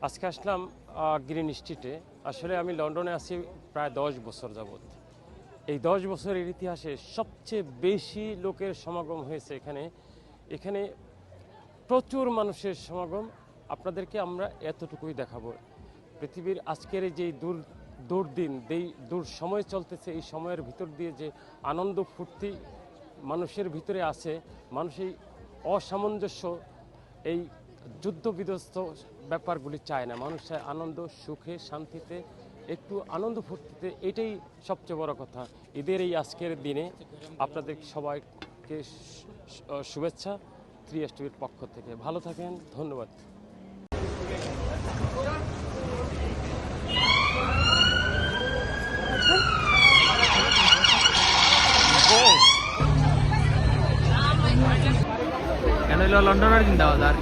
আজকে আসলাম গ্রিন স্ট্রিটে। আসলে আমি লন্ডনে আছি প্রায় 10 বছর যাবৎ। এই 10 বছরের ইতিহাসে সবচেয়ে বেশি লোকের সমাগম হয়েছে এখানে। এখানে প্রচুর মানুষের সমাগম। আপনাদেরকে আমরা এতটুকুই দেখাবো। পৃথিবীর আজকের এই যে দুর্দিন, দূর সময় চলতেছে, এই সময়ের ভিতর দিয়ে যে আনন্দ ফুর্তি মানুষের ভিতরে আছে, মানুষ এই অসামঞ্জস্য, এই যুদ্ধ বিধ্বস্ত ব্যাপারগুলি চায় না। মানুষ চায় আনন্দ, সুখে, শান্তিতে, একটু আনন্দ ফুর্তিতে। এটাই সবচেয়ে বড় কথা। ঈদের এই আজকের দিনে আপনাদের সবাইকে শুভেচ্ছা 3S টিভির পক্ষ থেকে। ভালো থাকেন, ধন্যবাদ। কেন হইল লন্ডনের জিন্দাবাদ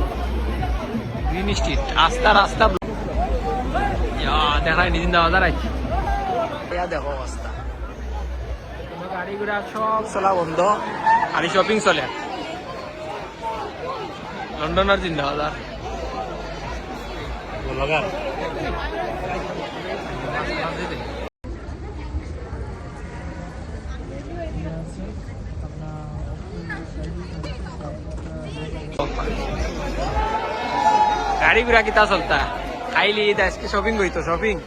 গ্রিন স্ট্রিট রাস্তা রাস্তা দেখায়নি জিন্দাবাদ আই দেখো অবস্থা গাড়ি ঘোড়া সব চলা বন্ধ খালি শপিং চলে লন্ডনের জিন্দাবাদ गाड़ी गुड़ा कितना चलता खाई ली शॉपिंग हुई तो शॉपिंग